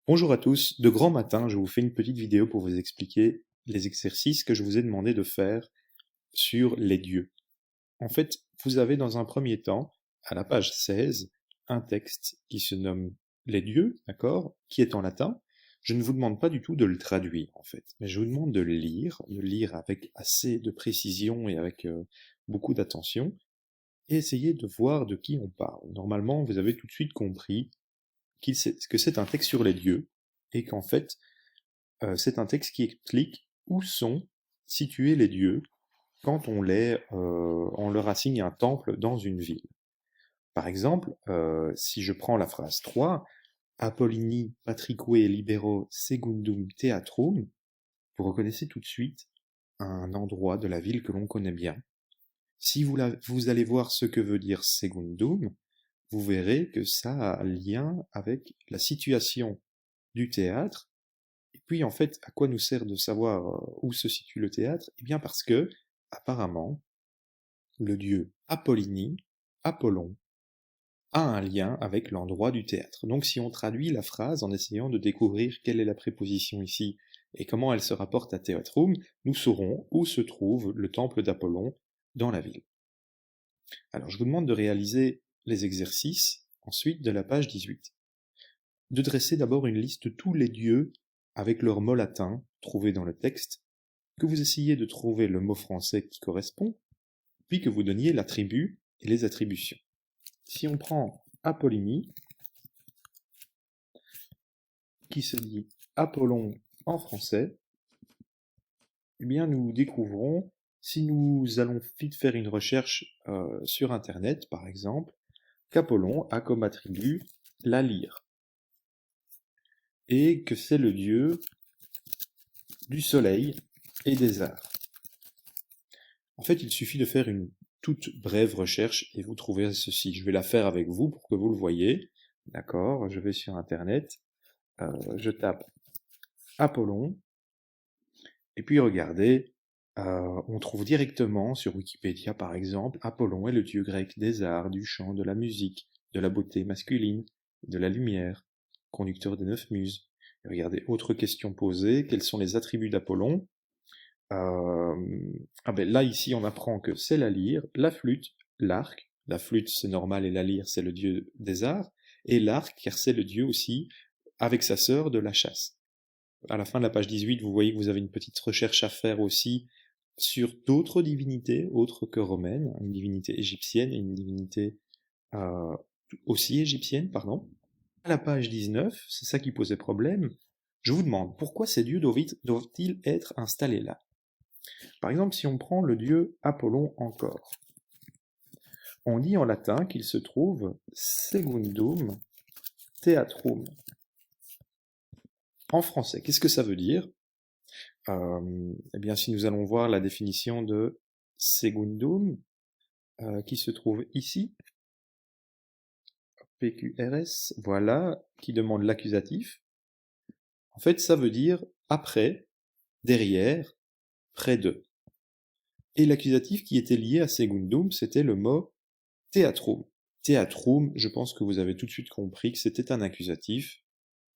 Bonjour à tous, de grand matin, je vous fais une petite vidéo pour vous expliquer les exercices que je vous ai demandé de faire sur les dieux. En fait, vous avez dans un premier temps, à la page 16, un texte qui se nomme les dieux, d'accord, qui est en latin. Je ne vous demande pas du tout de le traduire, en fait, mais je vous demande de le lire avec assez de précision et avec beaucoup d'attention, et essayer de voir de qui on parle. Normalement, vous avez tout de suite compris que c'est un texte sur les dieux, et qu'en fait, c'est un texte qui explique où sont situés les dieux quand on leur assigne un temple dans une ville. Par exemple, si je prends la phrase 3, Apollini patrique libero secundum theatrum, vous reconnaissez tout de suite un endroit de la ville que l'on connaît bien. Si vous allez voir ce que veut dire secundum, vous verrez que ça a un lien avec la situation du théâtre. Et puis en fait, à quoi nous sert de savoir où se situe le théâtre? Eh bien parce que, apparemment, le dieu Apollinie, Apollon, a un lien avec l'endroit du théâtre. Donc si on traduit la phrase en essayant de découvrir quelle est la préposition ici et comment elle se rapporte à Theatrum, nous saurons où se trouve le temple d'Apollon dans la ville. Alors je vous demande de réaliser les exercices ensuite de la page 18. De dresser d'abord une liste de tous les dieux avec leurs mots latins trouvés dans le texte, que vous essayiez de trouver le mot français qui correspond, puis que vous donniez l'attribut et les attributions. Si on prend Apollinie, qui se dit Apollon en français, eh bien nous découvrons, si nous allons vite faire une recherche sur Internet par exemple, qu'Apollon a comme attribut la lyre, et que c'est le dieu du soleil et des arts. En fait, il suffit de faire une toute brève recherche et vous trouverez ceci. Je vais la faire avec vous pour que vous le voyez. D'accord, je vais sur Internet, je tape Apollon, et puis regardez, on trouve directement sur Wikipédia par exemple, Apollon est le dieu grec des arts, du chant, de la musique, de la beauté masculine, de la lumière, conducteur des 9 muses. Et regardez, autre question posée, quels sont les attributs d'Apollon? Là ici on apprend que c'est la lyre, la flûte, l'arc, la flûte c'est normal et la lyre c'est le dieu des arts, et l'arc car c'est le dieu aussi avec sa sœur de la chasse. À la fin de la page 18 vous voyez que vous avez une petite recherche à faire aussi sur d'autres divinités autres que romaines, une divinité égyptienne et une divinité euh, aussi égyptienne, pardon. À la page 19, c'est ça qui posait problème, je vous demande pourquoi ces dieux doivent-ils être installés là? Par exemple, si on prend le dieu Apollon encore, on dit en latin qu'il se trouve secundum theatrum. En français, qu'est-ce que ça veut dire? Eh bien, si nous allons voir la définition de secundum, qui se trouve ici, PQRS, voilà, qui demande l'accusatif. En fait, ça veut dire après, derrière, près de. Et l'accusatif qui était lié à secundum, c'était le mot theatrum. Theatrum, je pense que vous avez tout de suite compris que c'était un accusatif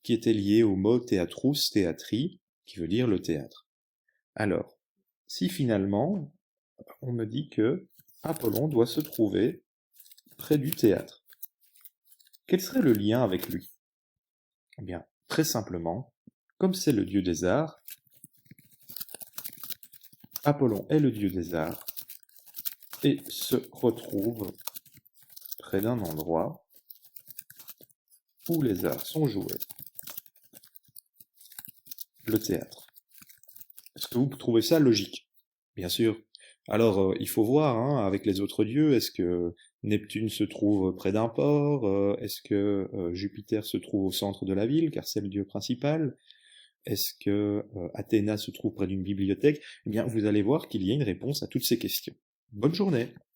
qui était lié au mot theatrus, théatri, qui veut dire le théâtre. Alors, si finalement, on me dit que Apollon doit se trouver près du théâtre, quel serait le lien avec lui? Eh bien, très simplement, comme c'est le dieu des arts, Apollon est le dieu des arts et se retrouve près d'un endroit où les arts sont joués, le théâtre. Est-ce que vous trouvez ça logique? Bien sûr. Alors, il faut voir, hein, avec les autres dieux, est-ce que Neptune se trouve près d'un port? Est-ce que Jupiter se trouve au centre de la ville, car c'est le dieu principal? Est-ce que Athéna se trouve près d'une bibliothèque? Eh bien, vous allez voir qu'il y a une réponse à toutes ces questions. Bonne journée!